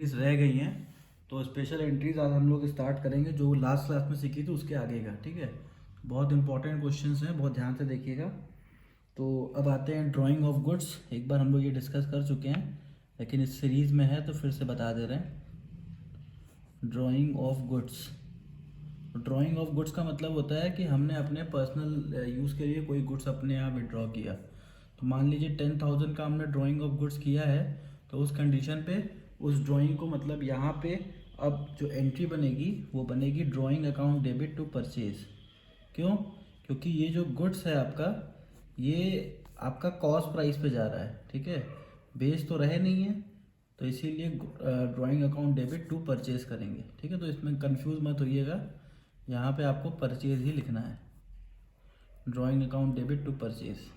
Entries रह गई हैं, तो स्पेशल एंट्रीज आज हम लोग स्टार्ट करेंगे जो लास्ट क्लास में सीखी थी उसके आगे का। ठीक है, बहुत इंपॉर्टेंट क्वेश्चंस हैं, बहुत ध्यान से देखिएगा। तो अब आते हैं ड्राइंग ऑफ गुड्स। एक बार हम लोग ये डिस्कस कर चुके हैं, लेकिन इस सीरीज़ में है तो फिर से बता दे रहे हैं। Drying of goods, drying of goods का मतलब होता है कि हमने अपने पर्सनल यूज़ के लिए कोई गुड्स अपने यहाँ विड्रॉ किया। तो मान लीजिए 10,000 का हमने ड्राइंग ऑफ गुड्स किया है, तो उस कंडीशन पे उस ड्राइंग को मतलब यहाँ पे अब जो एंट्री बनेगी वो बनेगी drawing account debit to purchase. क्यों? क्योंकि ये जो गुड्स है आपका, ये आपका कॉस्ट प्राइस पे जा रहा है। ठीक है, बेच तो रहे नहीं है, तो इसीलिए drawing account debit to purchase करेंगे। ठीक है, तो इसमें कंफ्यूज मत होइएगा, यहाँ पे आपको परचेज ही लिखना है, drawing account debit to purchase.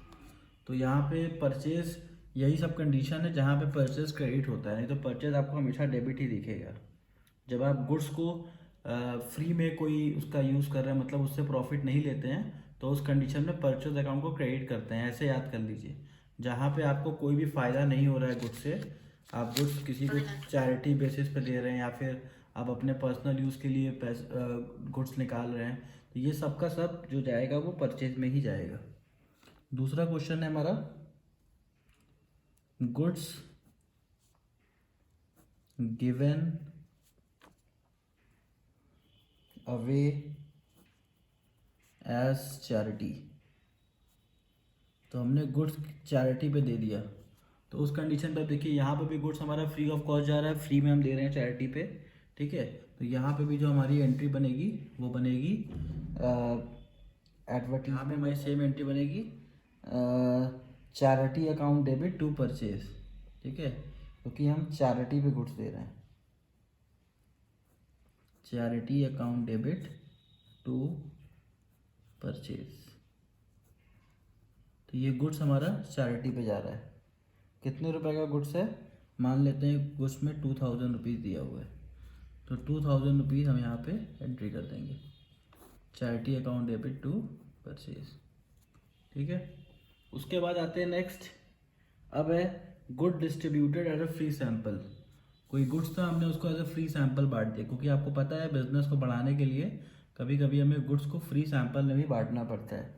तो यहाँ पे परचेज, यही सब कंडीशन है जहाँ पे परचेज क्रेडिट होता है, नहीं तो परचेज आपको हमेशा डेबिट ही दिखेगा। जब आप गुड्स को फ्री में कोई उसका यूज़ कर रहे हैं, मतलब उससे प्रॉफिट नहीं लेते हैं, तो उस कंडीशन में परचेज अकाउंट को क्रेडिट करते हैं। ऐसे याद कर लीजिए, जहाँ पे आपको कोई भी फ़ायदा नहीं हो रहा है गुड्स से, आप गुड्स किसी को चैरिटी बेसिस पे दे रहे हैं या फिर आप अपने पर्सनल यूज़ के लिए गुड्स निकाल रहे हैं, तो ये सब का सब जो जाएगा वो परचेज में ही जाएगा। दूसरा क्वेश्चन है हमारा, goods given away as charity. तो हमने गुड्स चैरिटी पे दे दिया, तो उस कंडीशन पर देखिए यहाँ पे भी गुड्स हमारा फ्री ऑफ कॉस्ट जा रहा है, फ्री में हम दे रहे हैं चैरिटी पे। ठीक है, तो यहाँ पे भी जो हमारी एंट्री बनेगी वो बनेगी एडवर्टीजमेंट में सेम एंट्री बनेगी, charity account debit to purchase. ठीक है, क्योंकि हम चैरिटी पे गुड्स दे रहे हैं, charity account debit to purchase. तो ये गुड्स हमारा चैरिटी पे जा रहा है। कितने रुपए का गुड्स है? मान लेते हैं गुड्स में 2,000 रुपीज़ दिया हुआ है, तो 2,000 रुपीज़ हम यहाँ पे एंट्री कर देंगे, charity account debit to purchase. ठीक है, उसके बाद आते हैं नेक्स्ट। अब है good distributed as a free sample. कोई गुड्स था, हमने उसको एज अ फ्री सैंपल बांट दिया, क्योंकि आपको पता है बिजनेस को बढ़ाने के लिए कभी कभी हमें गुड्स को फ्री सैंपल में भी बांटना पड़ता है।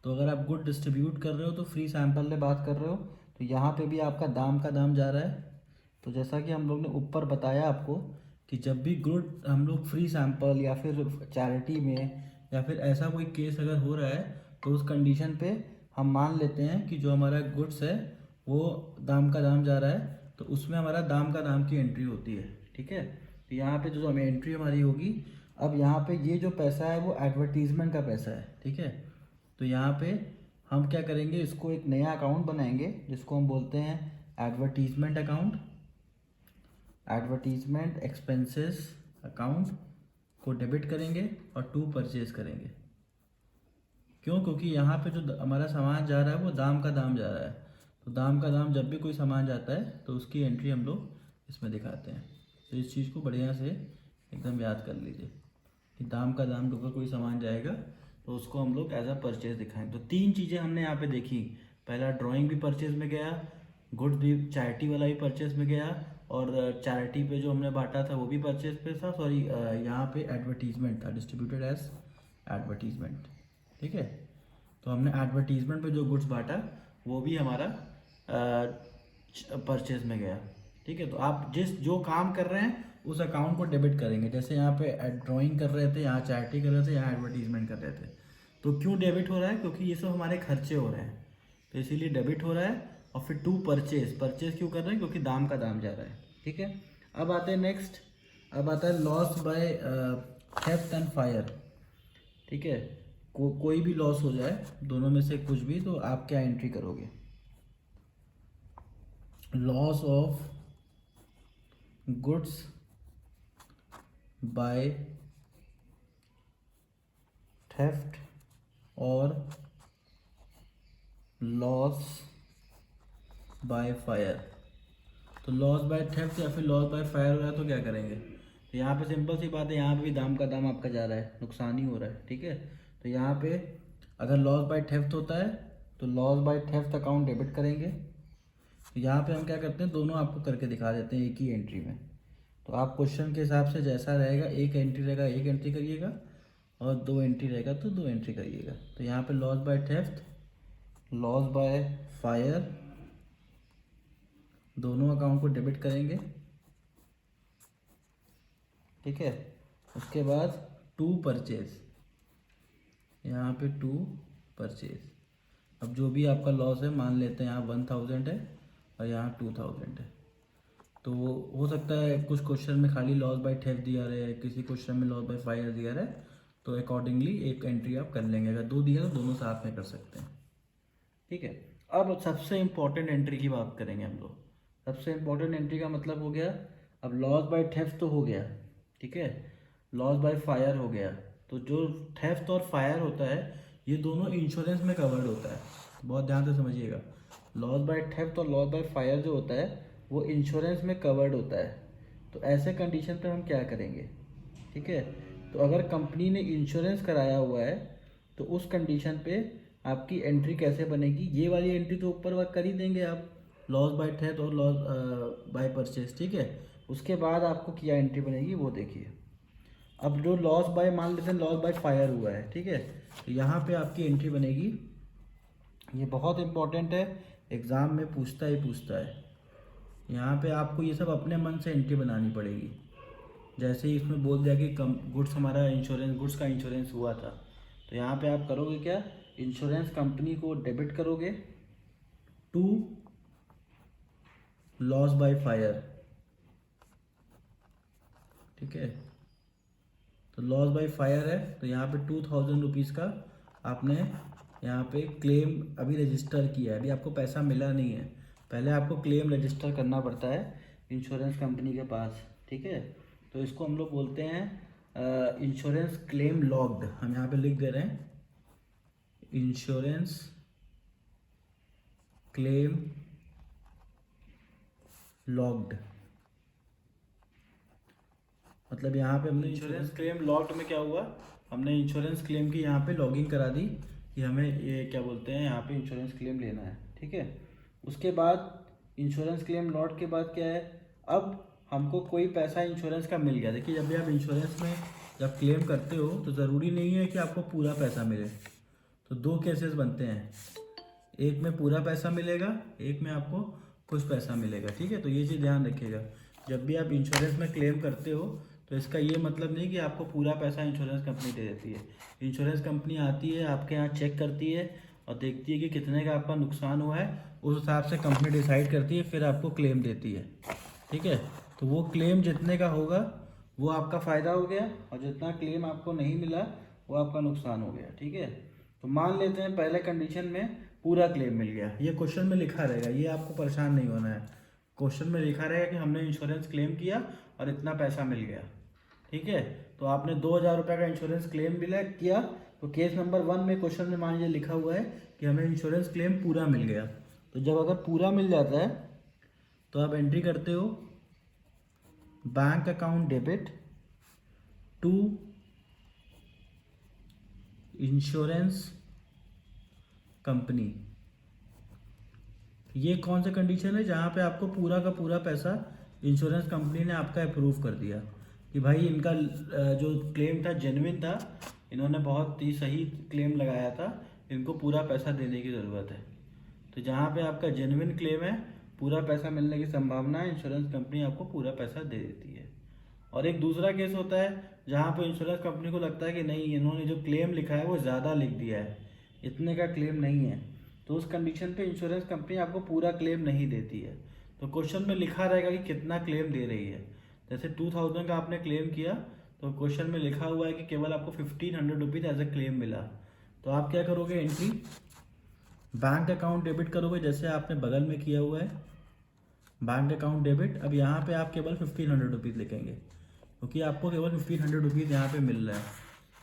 तो अगर आप गुड डिस्ट्रीब्यूट कर रहे हो तो फ्री सैंपल में बात कर रहे हो, तो यहाँ पे भी आपका दाम का दाम जा रहा है। तो जैसा कि हम लोग ने ऊपर बताया आपको कि जब भी गुड हम लोग फ्री सैंपल या फिर चैरिटी में या फिर ऐसा कोई केस अगर हो रहा है, तो उस कंडीशन पे हम मान लेते हैं कि जो हमारा गुड्स है वो दाम का दाम जा रहा है, तो उसमें हमारा दाम का दाम की एंट्री होती है। ठीक है, तो यहाँ पे जो हमें एंट्री हमारी होगी, अब यहाँ पे ये जो पैसा है वो एडवर्टीजमेंट का पैसा है। ठीक है, तो यहाँ पे हम क्या करेंगे, इसको एक नया अकाउंट बनाएंगे जिसको हम बोलते हैं advertisement account, advertisement expenses account को डेबिट करेंगे और टू परचेज करेंगे। क्यों? क्योंकि यहाँ पे जो हमारा सामान जा रहा है वो दाम का दाम जा रहा है, तो दाम का दाम जब भी कोई सामान जाता है तो उसकी एंट्री हम लोग इसमें दिखाते हैं। तो इस चीज़ को बढ़िया से एकदम याद कर लीजिए कि दाम का दाम का कोई सामान जाएगा तो उसको हम लोग एज अ परचेज दिखाएं। तो तीन चीज़ें हमने यहाँ पे देखी, पहला ड्राइंग भी परचेज में गया, गुड्स भी चैरिटी वाला भी परचेज में गया, और चैरिटी पे जो हमने बांटा था वो भी परचेज पे था। सॉरी, यहाँ पे एडवर्टीजमेंट था, डिस्ट्रीब्यूटेड एज एडवर्टीजमेंट। ठीक है, तो हमने एडवर्टीजमेंट पे जो गुड्स बांटा वो भी हमारा परचेज में गया। ठीक है, तो आप जिस जो काम कर रहे हैं उस अकाउंट को डेबिट करेंगे। जैसे यहाँ पे ड्राइंग कर रहे थे, यहाँ चैरिटी कर रहे थे, यहाँ एडवर्टीजमेंट कर रहे थे। तो क्यों डेबिट हो रहा है? क्योंकि ये सब हमारे खर्चे हो रहे हैं, तो इसीलिए डेबिट हो रहा है। और फिर टू परचेज, परचेज क्यों कर रहे हैं? क्योंकि दाम का दाम जा रहा है। ठीक है, अब आते हैं नेक्स्ट, अब आता है loss by theft and fire. ठीक है, कोई भी लॉस हो जाए, दोनों में से कुछ भी, तो आप क्या एंट्री करोगे? Loss of goods by theft और लॉस बाय फायर। तो लॉस बाय थेफ्ट या फिर लॉस बाय फायर हो रहा है तो क्या करेंगे? तो यहाँ पे सिंपल सी बात है, यहाँ पे भी दाम का दाम आपका जा रहा है, नुकसान ही हो रहा है। ठीक है, तो यहाँ पे अगर लॉस बाय थेफ्ट होता है तो loss by theft account debit करेंगे। तो यहाँ पे हम क्या करते हैं, दोनों आपको करके दिखा देते हैं एक ही एंट्री में। तो आप क्वेश्चन के हिसाब से जैसा रहेगा, एक एंट्री रहेगा एक एंट्री करिएगा, और 2 एंट्री रहेगा तो 2 एंट्री करिएगा। तो यहाँ पे loss by theft, loss by fire, दोनों अकाउंट को डेबिट करेंगे, ठीक है। उसके बाद टू परचेज, यहाँ पे टू परचेज। अब जो भी आपका लॉस है, मान लेते हैं यहाँ 1000 है और यहाँ 2000 है, तो हो सकता है कुछ क्वेश्चन में खाली लॉस बाय थेफ्ट दिया रहे, किसी क्वेश्चन में लॉस बाय फायर दिया रहे, तो अकॉर्डिंगली एक एंट्री आप कर लेंगे। अगर 2 दिया तो दोनों साथ में कर सकते हैं, ठीक है। अब सबसे इम्पोर्टेंट एंट्री की बात करेंगे हम लोग। सबसे इम्पोर्टेंट एंट्री का मतलब हो गया, अब लॉस बाय थेफ्ट तो हो गया, ठीक है, लॉस बाय फायर हो गया। तो जो थेफ्ट और फायर होता है, ये दोनों इंश्योरेंस में कवर्ड होता है, बहुत ध्यान से समझिएगा। लॉस बाय थेफ्ट और लॉस बाय फायर जो होता है वो इंश्योरेंस में कवर्ड होता है। तो ऐसे कंडीशन पर हम क्या करेंगे, ठीक है। तो अगर कंपनी ने इंश्योरेंस कराया हुआ है तो उस कंडीशन पे आपकी एंट्री कैसे बनेगी, ये वाली एंट्री तो ऊपर वर्क कर ही देंगे आप, लॉस बाय थेफ्ट और लॉस बाय परचेज, ठीक है। उसके बाद आपको क्या एंट्री बनेगी वो देखिए। अब जो लॉस बाय, मान लेते हैं लॉस बाय फायर हुआ है, ठीक है, तो यहाँ पे आपकी एंट्री बनेगी, ये बहुत इंपॉर्टेंट है, एग्ज़ाम में पूछता ही पूछता है। यहाँ पे आपको ये सब अपने मन से एंट्री बनानी पड़ेगी। जैसे ही इसमें बोल दिया कि कम गुड्स, हमारा इंश्योरेंस, गुड्स का इंश्योरेंस हुआ था, तो यहाँ पे आप करोगे क्या, इंश्योरेंस कंपनी को डेबिट करोगे टू लॉस बाय फायर, ठीक है। तो लॉस बाय फायर है, तो यहाँ पे 2000 रुपीज़ का आपने यहाँ पे क्लेम अभी रजिस्टर किया है, अभी आपको पैसा मिला नहीं है, पहले आपको क्लेम रजिस्टर करना पड़ता है इंश्योरेंस कंपनी के पास, ठीक है। तो इसको हम लोग बोलते हैं इंश्योरेंस क्लेम लॉग्ड, हम यहाँ पे लिख दे रहे हैं इंश्योरेंस क्लेम लॉग्ड। मतलब यहाँ पे हमने इंश्योरेंस क्लेम लॉग्ड में क्या हुआ, हमने इंश्योरेंस क्लेम की यहाँ पे लॉगिंग करा दी कि हमें ये क्या बोलते हैं, यहाँ पे इंश्योरेंस क्लेम लेना है, ठीक है। उसके बाद इंश्योरेंस क्लेम लॉट के बाद क्या है, अब हमको कोई पैसा इंश्योरेंस का मिल गया। देखिए, जब भी आप इंश्योरेंस में जब क्लेम करते हो तो ज़रूरी नहीं है कि आपको पूरा पैसा मिले, तो 2 केसेस बनते हैं, एक में पूरा पैसा मिलेगा, एक में आपको कुछ पैसा मिलेगा, ठीक है। तो ये चीज़ ध्यान रखिएगा, जब भी आप इंश्योरेंस में क्लेम करते हो तो इसका ये मतलब नहीं कि आपको पूरा पैसा इंश्योरेंस कंपनी दे देती है। इंश्योरेंस कंपनी आती है, आपके यहाँ चेक करती है और देखती है कि कितने का आपका नुकसान हुआ है, उस हिसाब से कंपनी डिसाइड करती है, फिर आपको क्लेम देती है, ठीक है। तो वो क्लेम जितने का होगा वो आपका फ़ायदा हो गया, और जितना क्लेम आपको नहीं मिला वो आपका नुकसान हो गया, ठीक है। तो मान लेते हैं पहले कंडीशन में पूरा क्लेम मिल गया, ये क्वेश्चन में लिखा रहेगा, ये आपको परेशान नहीं होना है। क्वेश्चन में लिखा रहेगा कि हमने इंश्योरेंस क्लेम किया और इतना पैसा मिल गया, ठीक है। तो आपने 2000 रुपये का इंश्योरेंस क्लेम मिला किया, तो केस नंबर 1 में क्वेश्चन में मान लीजिए लिखा हुआ है कि हमें इंश्योरेंस क्लेम पूरा मिल गया। तो जब अगर पूरा मिल जाता है तो आप एंट्री करते हो bank account debit to insurance company. ये कौन सा कंडीशन है, जहाँ पे आपको पूरा का पूरा पैसा इंश्योरेंस कंपनी ने आपका अप्रूव कर दिया कि भाई इनका जो क्लेम था जेन्युइन था, इन्होंने बहुत ही सही क्लेम लगाया था, इनको पूरा पैसा देने की ज़रूरत है। तो जहाँ पे आपका जेन्युइन क्लेम है, पूरा पैसा मिलने की संभावना है, इंश्योरेंस कंपनी आपको पूरा पैसा दे देती है। और एक दूसरा केस होता है जहाँ पर इंश्योरेंस कंपनी को लगता है कि नहीं, इन्होंने जो क्लेम लिखा है वो ज़्यादा लिख दिया है, इतने का क्लेम नहीं है, तो उस कंडीशन पे इंश्योरेंस कंपनी आपको पूरा क्लेम नहीं देती है। तो क्वेश्चन में लिखा रहेगा कि कितना क्लेम दे रही है। जैसे 2000 का आपने क्लेम किया, तो क्वेश्चन में लिखा हुआ है कि केवल आपको 1500 रुपीज़ एज ए क्लेम मिला। तो आप क्या करोगे, एंट्री बैंक अकाउंट डेबिट करोगे, जैसे आपने बगल में किया हुआ है बैंक अकाउंट डेबिट। अब यहाँ पे आप केवल 1500 रुपीज़ लिखेंगे, क्योंकि आपको केवल 1500 रुपीज़ यहाँ पे मिल रहा है।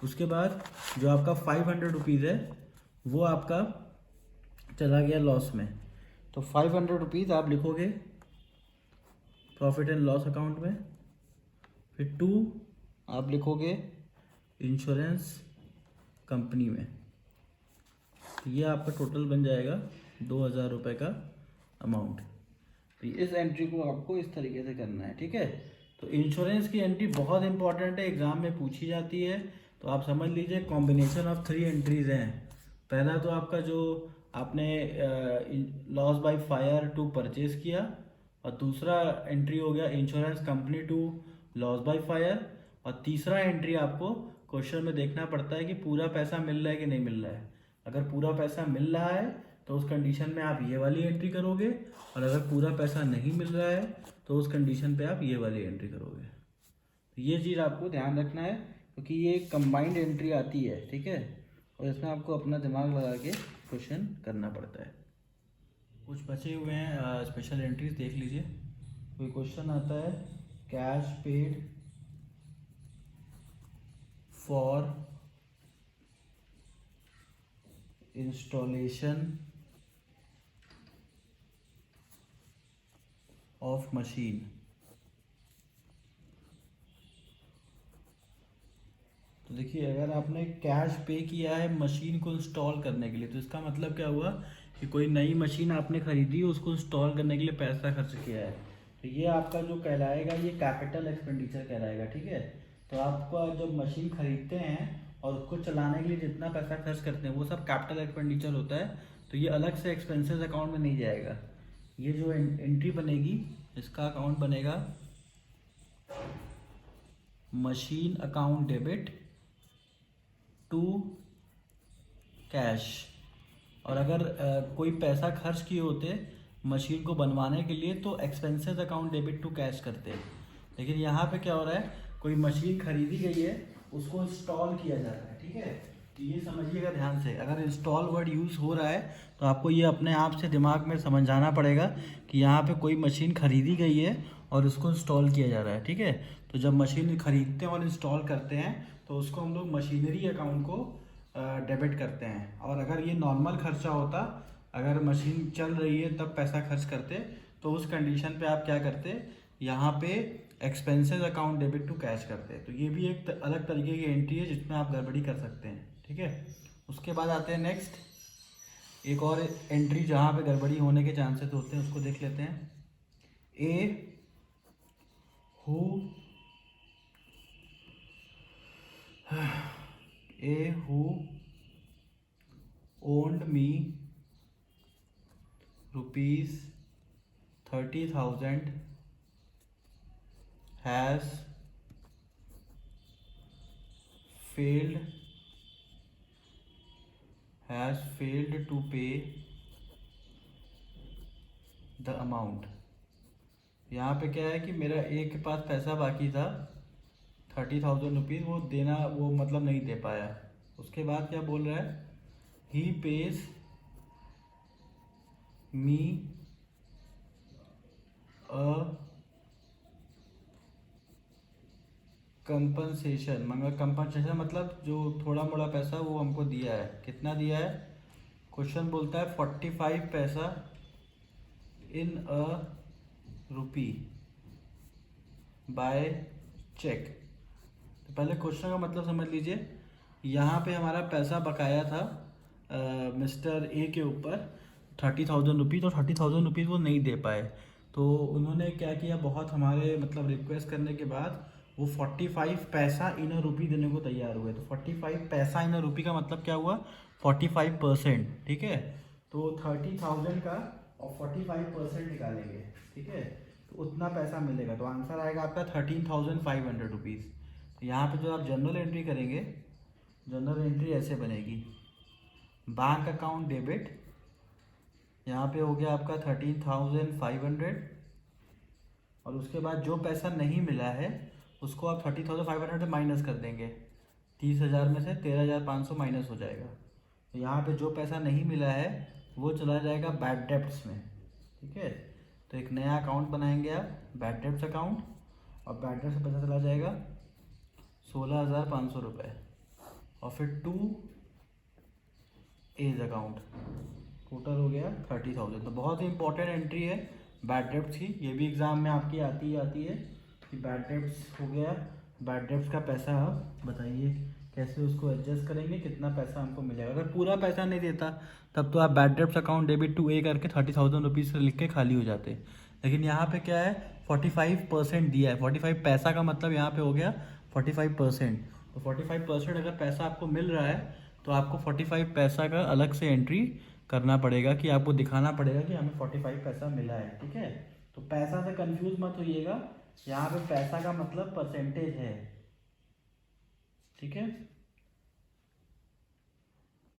उसके बाद जो आपका 500 रुपीज़ है वो आपका चला गया लॉस में, तो 500 रुपीज़ आप लिखोगे प्रॉफिट एंड लॉस अकाउंट में, फिर 2 आप लिखोगे इंश्योरेंस कंपनी में। तो ये आपका टोटल बन जाएगा 2000 रुपये का अमाउंट। तो इस एंट्री को आपको इस तरीके से करना है, ठीक है। तो इंश्योरेंस की एंट्री बहुत इंपॉर्टेंट है, एग्जाम में पूछी जाती है। तो आप समझ लीजिए कॉम्बिनेशन ऑफ 3 एंट्रीज हैं। पहला तो आपका जो आपने loss by fire to purchase किया, और दूसरा एंट्री हो गया insurance company to loss by fire, और तीसरा एंट्री आपको क्वेश्चन में देखना पड़ता है कि पूरा पैसा मिल रहा है कि नहीं मिल रहा है। अगर पूरा पैसा मिल रहा है तो उस कंडीशन में आप ये वाली एंट्री करोगे, और अगर पूरा पैसा नहीं मिल रहा है तो उस कंडीशन पे आप ये वाली एंट्री करोगे। तो ये चीज़ आपको ध्यान रखना है, क्योंकि ये कंबाइंड एंट्री आती है, ठीक है, और इसमें आपको अपना दिमाग लगा के क्वेश्चन करना पड़ता है। कुछ बचे हुए हैं स्पेशल एंट्रीज, देख लीजिए। कोई क्वेश्चन आता है cash paid for installation of machine. तो देखिए, अगर आपने कैश पे किया है मशीन को इंस्टॉल करने के लिए, तो इसका मतलब क्या हुआ कि कोई नई मशीन आपने खरीदी, उसको इंस्टॉल करने के लिए पैसा खर्च किया है। तो ये आपका जो कहलाएगा, ये कैपिटल एक्सपेंडिचर कहलाएगा, ठीक है। तो आपको जब मशीन खरीदते हैं और उसको चलाने के लिए जितना पैसा खर्च करते हैं वो सब कैपिटल एक्सपेंडिचर होता है। तो ये अलग से एक्सपेंसेस अकाउंट में नहीं जाएगा। ये जो एंट्री बनेगी, इसका अकाउंट बनेगा machine account debit to cash. और अगर कोई पैसा खर्च किए होते मशीन को बनवाने के लिए तो expenses account debit to cash करते हैं। लेकिन यहाँ पे क्या हो रहा है, कोई मशीन खरीदी गई है, उसको इंस्टॉल किया जा रहा है, ठीक है। तो ये समझिएगा ध्यान से, अगर इंस्टॉल वर्ड यूज़ हो रहा है तो आपको ये अपने आप से दिमाग में समझाना पड़ेगा कि यहाँ पे कोई मशीन खरीदी गई है और उसको इंस्टॉल किया जा रहा है, ठीक है। तो जब मशीन खरीदते हैं और इंस्टॉल करते हैं तो उसको हम लोग मशीनरी अकाउंट को डेबिट करते हैं। और अगर ये नॉर्मल खर्चा होता, अगर मशीन चल रही है तब पैसा खर्च करते, तो उस कंडीशन पे आप क्या करते, यहाँ पे expenses account debit to cash करते। तो ये भी एक अलग तरीके की एंट्री है जिसमें आप गड़बड़ी कर सकते हैं, ठीक है। उसके बाद आते हैं नेक्स्ट, एक और एंट्री जहाँ पे गड़बड़ी होने के चांसेस होते हैं, उसको देख लेते हैं। who owned me rupees 30,000 has failed to pay the amount। यहाँ पे क्या है कि मेरा एक के पास पैसा बाकी था 30,000 रुपीज़, वो देना, वो मतलब नहीं दे पाया। उसके बाद क्या बोल रहा है, ही पेज मी अ कंपनसेशन। मगर कंपनसेशन मतलब जो थोड़ा मोड़ा पैसा वो हमको दिया है। कितना दिया है, क्वेश्चन बोलता है 45 पैसा इन अ रुपी बाय चेक। तो पहले क्वेश्चन का मतलब समझ लीजिए। यहाँ पे हमारा पैसा बकाया था मिस्टर ए के ऊपर 30,000 रुपीज़, और 30,000 रुपीज़ वो नहीं दे पाए। तो उन्होंने क्या किया, बहुत हमारे मतलब रिक्वेस्ट करने के बाद वो 45 पैसा इन अ रुपी देने को तैयार हुए। तो 45 पैसा इन अ रुपी का मतलब क्या हुआ, 45%, ठीक है। तो 30,000 का और 45% निकालेंगे, ठीक है, तो उतना पैसा मिलेगा। तो आंसर आएगा आपका 13,500 रुपीज़। तो यहाँ पे जो आप जनरल एंट्री करेंगे, जनरल एंट्री ऐसे बनेगी, बैंक अकाउंट डेबिट, यहाँ पे हो गया आपका 13,500, और उसके बाद जो पैसा नहीं मिला है उसको आप 30,500 से माइनस कर देंगे। 30,000 में से 13,500 माइनस हो जाएगा। तो यहाँ पे जो पैसा नहीं मिला है वो चला जाएगा बैड डेब्ट्स में, ठीक है। तो एक नया अकाउंट बनाएंगे आप, बैड डेब्ट्स अकाउंट, और बैड डेब्ट्स से पैसा चला जाएगा 16,500 रुपये, और फिर टू एज अकाउंट, टोटल हो गया 30,000। तो बहुत ही इंपॉर्टेंट एंट्री है बैड डेब्ट्स की, ये भी एग्ज़ाम में आपकी आती है कि बैड डेब्ट्स हो गया। बैड डेब्ट्स का पैसा आप बताइए कैसे उसको एडजस्ट करेंगे, कितना पैसा हमको मिलेगा। अगर पूरा पैसा नहीं देता तब तो आप bad debts account debit to A करके 30,000 रुपीज़ लिख के खाली हो जाते। लेकिन यहाँ पे क्या है 45% दिया है। 45 पैसा का मतलब यहाँ पे हो गया 45%। तो 45% अगर पैसा आपको मिल रहा है तो आपको 45 पैसा का अलग से एंट्री करना पड़ेगा, कि आपको दिखाना पड़ेगा कि हमें 45 पैसा मिला है। ठीक है, तो पैसा से कंफ्यूज मत होइएगा, यहाँ पे पैसा का मतलब परसेंटेज है। ठीक है।